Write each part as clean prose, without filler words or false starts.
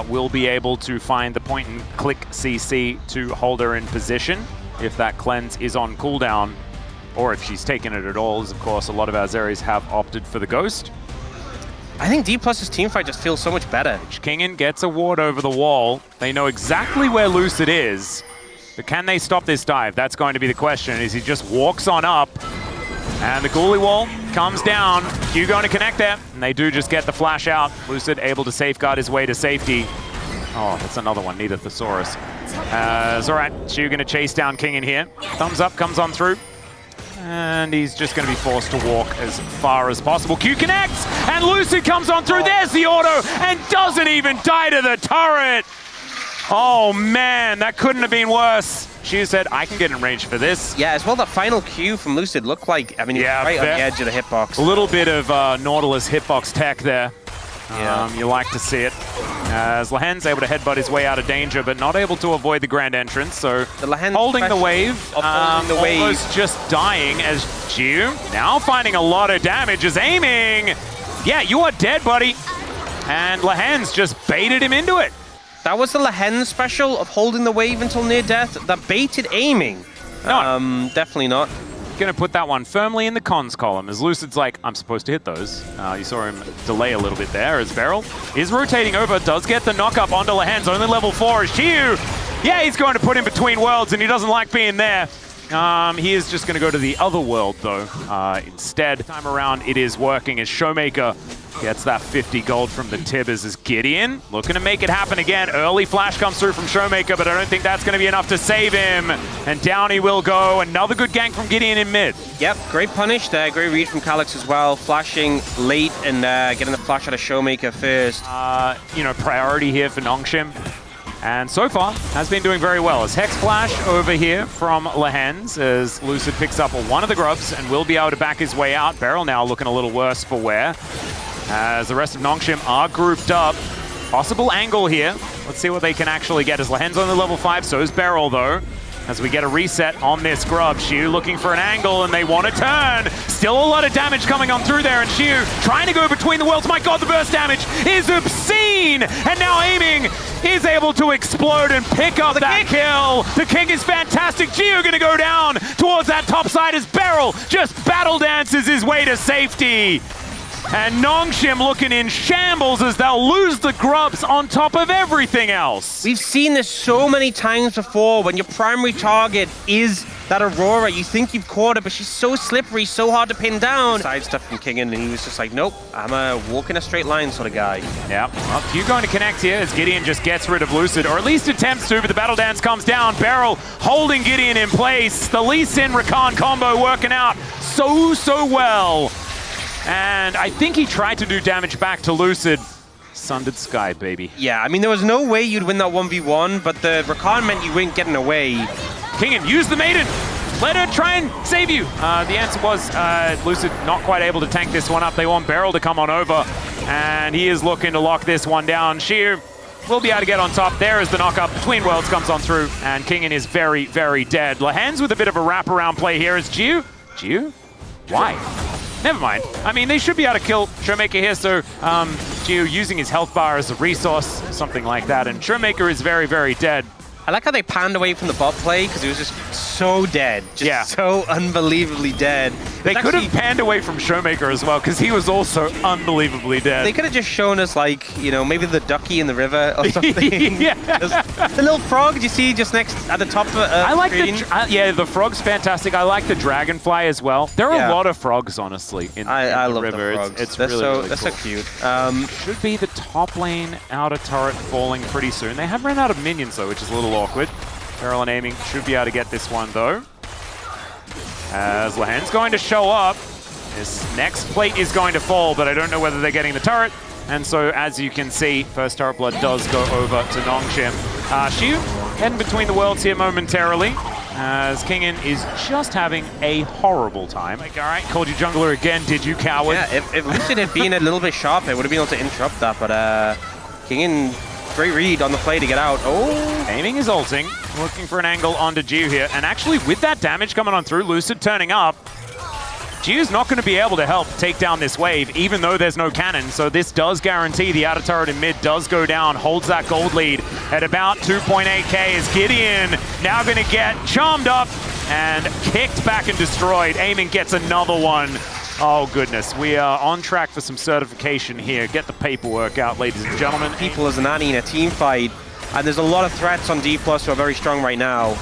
Will be able to find the point and click CC to hold her in position if that cleanse is on cooldown, or if she's taken it at all, as of course a lot of Azeris have opted for the Ghost. I think Dplus's teamfight just feels so much better. Kingen gets a ward over the wall. They know exactly where Lucid is, but can they stop this dive? That's going to be the question, as he just walks on up. And the Ghoulie wall comes down. Q going to connect there, and they do just get the flash out. Lucid able to safeguard his way to safety. Oh, that's another one, need a Thesaurus. It's all right, Q going to chase down Kingen here. Thumbs up comes on through. And he's just going to be forced to walk as far as possible. Q connects, and Lucid comes on through. There's the auto, and doesn't even die to the turret. Oh man, that couldn't have been worse. She said, I can get in range for this. Yeah, as well, the final Q from Lucid looked like, I mean, he was right on the edge of the hitbox. A little bit of Nautilus hitbox tech there. Yeah. You like to see it. As Lahen's able to headbutt his way out of danger, but not able to avoid the grand entrance. So holding the wave, almost just dying as Jiu now finding a lot of damage, is aiming. Yeah, you are dead, buddy. And Lahen's just baited him into it. That was the Lahen special of holding the wave until near death. That baited aiming. No. Definitely not. Gonna put that one firmly in the cons column, as Lucid's like, I'm supposed to hit those. You saw him delay a little bit there, as Beryl is rotating over, does get the knock up onto Lahen's, only level 4 is Chiu. Yeah, he's going to put him between worlds, and he doesn't like being there. He is just gonna go to the other world though, instead. Time around, it is working as Showmaker gets that 50 gold from the Tibbers, as Gideon looking to make it happen again. Early flash comes through from Showmaker, but I don't think that's going to be enough to save him. And down he will go. Another good gank from Gideon in mid. Yep, great punish there. Great read from Calyx as well. Flashing late and getting the flash out of Showmaker first. You know, priority here for Nongshim. And so far, has been doing very well. As Hex Flash over here from Lahen's, as Lucid picks up one of the grubs and will be able to back his way out. Beryl now looking a little worse for wear, as the rest of Nongshim are grouped up. Possible angle here. Let's see what they can actually get, as Lahen's only level 5, so is Beryl though. As we get a reset on this grub, Shu looking for an angle, and they want to turn. Still a lot of damage coming on through there, and Shu trying to go between the worlds. My god, the burst damage is obscene! And now aiming is able to explode and pick up that kill. The King is fantastic. Gio gonna go down towards that top side as Beryl just battle dances his way to safety. And Nongshim looking in shambles as they'll lose the grubs on top of everything else. We've seen this so many times before. When your primary target is that Aurora, you think you've caught her, but she's so slippery, so hard to pin down. Side stuff from Kingen, and he was just like, nope, I'm a walk in a straight line sort of guy. Yeah, well, Q going to connect here as Gideon just gets rid of Lucid, or at least attempts to, but the battle dance comes down. Beryl holding Gideon in place. The Lee Sin Rakan combo working out so well. And I think he tried to do damage back to Lucid. Sundered Sky, baby. Yeah, I mean, there was no way you'd win that 1v1, but the Rakan meant you weren't getting away. Kingen, use the Maiden. Let her try and save you. The answer was Lucid not quite able to tank this one up. They want Beryl to come on over, and he is looking to lock this one down. Sheer will be able to get on top. There is the knock-up. Between Worlds comes on through, and Kingen is very dead. Lahen's with a bit of a wraparound play here. Is Jiu? Why? Never mind. I mean, they should be able to kill Showmaker here, so Jiu using his health bar as a resource, something like that, and Showmaker is very dead. I like how they panned away from the bot play, because he was just so dead. Just so unbelievably dead. They could have panned away from Showmaker as well, because he was also unbelievably dead. They could have just shown us, like, you know, maybe the ducky in the river or something. Yeah. The little frog you see just next at the top of I like screen. yeah, the frog's fantastic. I like the dragonfly as well. There are a lot of frogs, honestly, in the love river. The frogs. It's they're really so cool. cute. Should be the top lane outer turret falling pretty soon. They have run out of minions though, which is a little awkward. Beryl and aiming should be able to get this one though. As Lahen's going to show up. This next plate is going to fall, but I don't know whether they're getting the turret. And so, as you can see, first turret blood does go over to Nongshim. Shu heading between the worlds here momentarily, as Kingen is just having a horrible time. Like, all right, called you jungler again, did you, coward? Yeah, if Lucid had been a little bit sharper, it would have been able to interrupt that, but Kingen, great read on the play to get out. Oh! Aiming is ulting, looking for an angle onto Jiu here, and actually with that damage coming on through, Lucid turning up, Giu's not going to be able to help take down this wave, even though there's no cannon. So this does guarantee the outer turret in mid does go down, holds that gold lead at about 2.8k as Gideon now going to get charmed up and kicked back and destroyed. Aiming gets another one. Oh goodness, we are on track for some certification here. Get the paperwork out, ladies and gentlemen. People as an Annie in a team fight, and there's a lot of threats on Dplus who are very strong right now.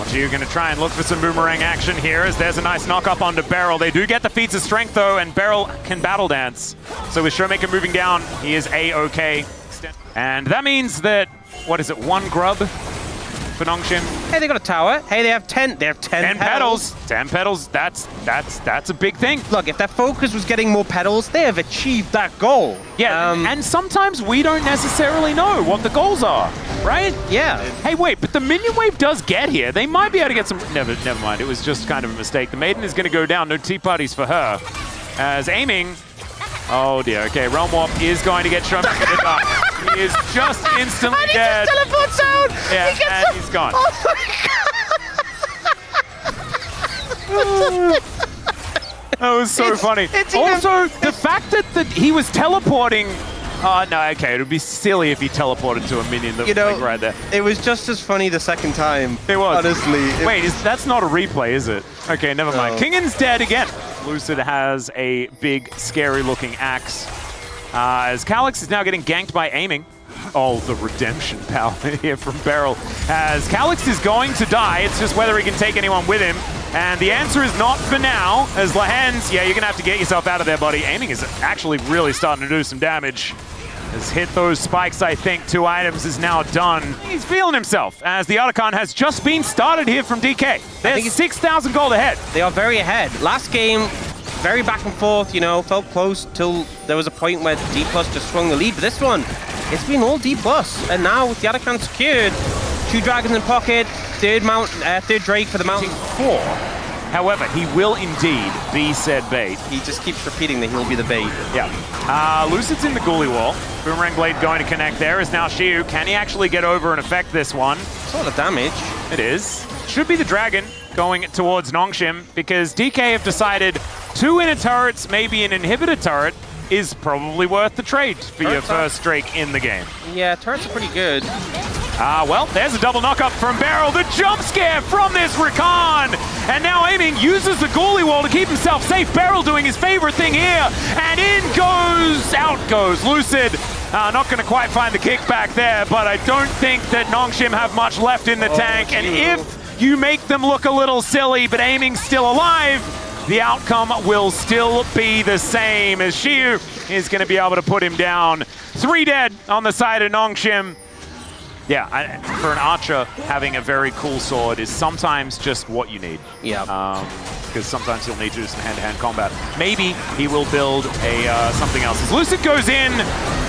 Giu going to try and look for some boomerang action here as there's a nice knock up onto Beryl. They do get the feats of strength though, and Beryl can battle dance. So with Showmaker moving down, he is A-OK. And that means that, what is it, 1 grub for Nongshim? Hey, they got a tower. Hey, they have 10 petals. 10 petals, that's a big thing. Look, if their focus was getting more petals, they have achieved that goal. Yeah, and sometimes we don't necessarily know what the goals are, right? Yeah. Hey, wait, but the minion wave does get here. They might be able to get some... Never mind, it was just kind of a mistake. The Maiden is going to go down. No tea parties for her. As Aiming... Oh dear, okay, Realm Warp is going to get shown back in the dark. He is just instantly dead. And he just teleports out! Yeah, and he's gone. Oh my God! That was so funny. Also, the fact that he was teleporting... no, okay, it would be silly if he teleported to a minion that was like right there. It was just as funny the second time. It was. Honestly. Wait, that's not a replay, is it? Okay, never mind. Kingan's dead again. Lucid has a big, scary-looking axe. As Calyx is now getting ganked by Aiming. Oh, the redemption power here from Beryl. As Calyx is going to die, it's just whether he can take anyone with him. And the answer is not for now, as Lahens, yeah, you're going to have to get yourself out of there, buddy. Aiming is actually really starting to do some damage. Has hit those spikes, I think. 2 items is now done. He's feeling himself, as the Otacon has just been started here from DK. They're 6,000 gold ahead. They are very ahead. Last game, very back and forth, you know, felt close till there was a point where Dplus just swung the lead. But this one, it's been all Dplus. And now with the Otacon secured, 2 dragons in pocket, third Drake for the Mountain 4. However, he will indeed be said bait. He just keeps repeating that he'll be the bait. Yeah. Lucid's in the Ghoulie wall. Boomerang Blade going to connect there is now Shiu. Can he actually get over and affect this one? It's a lot of damage. It is. Should be the Dragon going towards Nongshim because DK have decided 2 inner turrets, maybe an inhibitor turret, is probably worth the trade for your first Drake in the game. Yeah, turrets are pretty good. Well, there's a double knock-up from Beryl. The jump scare from this Rakan! And now Aiming uses the Ghoulie wall to keep himself safe. Beryl doing his favorite thing here. And out goes Lucid. Not going to quite find the kickback there, but I don't think that Nongshim have much left in the tank. And if you make them look a little silly, but Aiming's still alive, the outcome will still be the same, as Shiu is going to be able to put him down. 3 dead on the side of Nongshim. Yeah, for an archer, having a very cool sword is sometimes just what you need. Yeah. Because sometimes you'll need to do some hand-to-hand combat. Maybe he will build a something else. As Lucid goes in,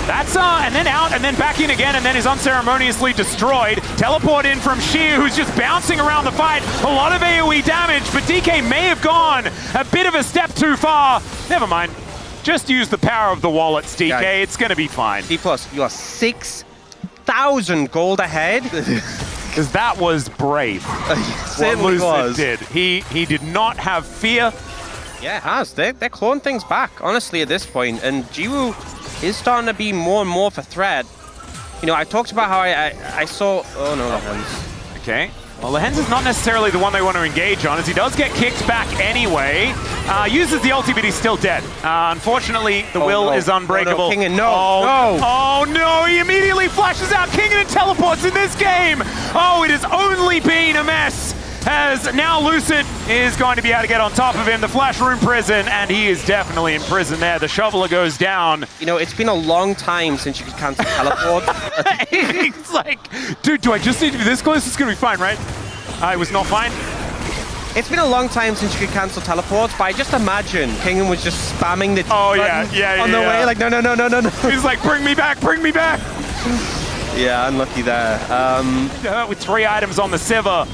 that's and then out, and then back in again, and then is unceremoniously destroyed. Teleport in from Shiu, who's just bouncing around the fight. A lot of AoE damage, but DK may have gone a bit of a step too far. Never mind. Just use the power of the wallets, DK. Yeah. It's going to be fine. Dplus, you are 6,000 gold ahead. Because that was brave. What Lucid did. He did not have fear. Yeah, it has. They're clawing things back, honestly, at this point. And Jiwoo is starting to be more and more of a threat. You know, I talked about how I saw... Oh, no, Lahens. Okay. Well, Lahens is not necessarily the one they want to engage on, as he does get kicked back anyway. Uses the ulti, but he's still dead. Unfortunately, the will is unbreakable. Oh, no, Kingan, no. Oh, no, he immediately flashes out. Kingan and teleports in this game. Oh, it has only been a mess, as now Lucid is going to be able to get on top of him. The Flash Room Prison, and he is definitely in prison there. The Shoveler goes down. You know, it's been a long time since you could cancel teleport. It's like, dude, do I just need to be this close? It's going to be fine, right? It was not fine. It's been a long time since you could cancel teleports, but I just imagine Kingan was just spamming the button on the way, like, no. He's like, bring me back, bring me back. Yeah, unlucky there. With 3 items on the Sivir.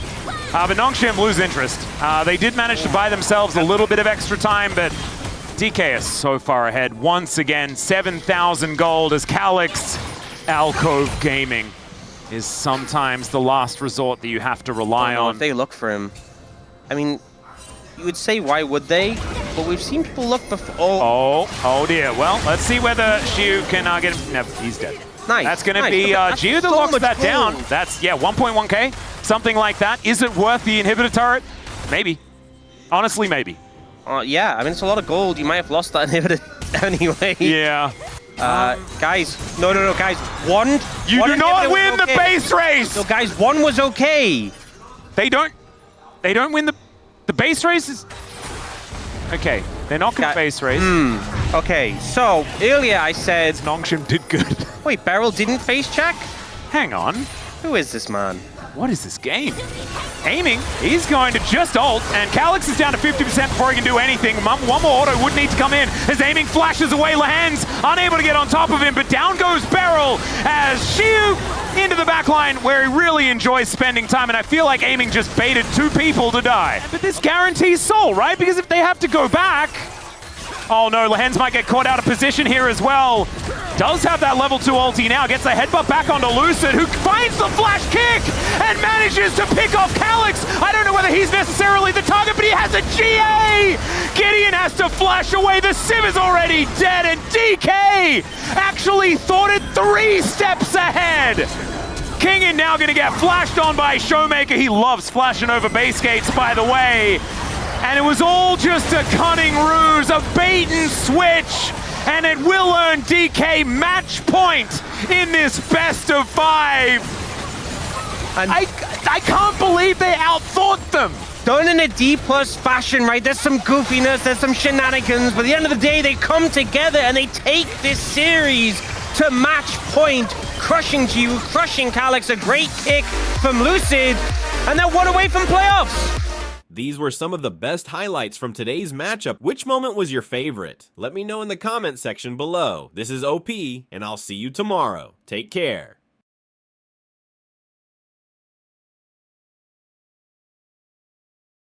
But Nongshim lose interest. They did manage to buy themselves a little bit of extra time, but DK is so far ahead. Once again, 7,000 gold as Calyx. Alcove Gaming is sometimes the last resort that you have to rely on. If they look for him, I mean, you would say, why would they? but we've seen people look before. Oh dear. Well, let's see whether Xiu can get him. No, he's dead. Nice. That's going to nice. be Xiu that so locks much that gold. down. That's, yeah, 1.1k, something like that. Is it worth the inhibitor turret? Maybe. Honestly, maybe. Yeah, I mean, it's a lot of gold. You might have lost that inhibitor anyway. Yeah. Guys, no, guys. One do not win the okay. base race! No, guys, one was okay. They don't win the base races. Okay, they're not going to base race. Okay, so earlier I said Nongshim did good. Wait, Beryl didn't face check? Hang on. Who is this man? What is this game? Aiming, he's going to just ult, and Calyx is down to 50% before he can do anything. One more auto would need to come in as Aiming flashes away. Lahan's unable to get on top of him, but down goes Beryl as Xiu into the back line where he really enjoys spending time, and I feel like Aiming just baited 2 people to die. But this guarantees Soul, right? Because if they have to go back... Oh no, Lahan's might get caught out of position here as well. Does have that level 2 ulti now, gets the headbutt back onto Lucid, who finds the flash kick and manages to pick off Calyx. I don't know whether he's necessarily the target, but he has a GA! Gideon has to flash away, the Civ is already dead, and DK actually thought it 3 steps ahead. Kingin now gonna get flashed on by Showmaker. He loves flashing over base gates, by the way. And it was all just a cunning ruse, a bait and switch, and it will earn DK match point in this best of 5. And I can't believe they outthought them. Done in a D+ fashion, right? There's some goofiness, there's some shenanigans, but at the end of the day, they come together and they take this series to match point, crushing Xiu, crushing Calyx, a great kick from Lucid, and they're 1 away from playoffs. These were some of the best highlights from today's matchup. Which moment was your favorite? Let me know in the comment section below. This is OP, and I'll see you tomorrow. Take care.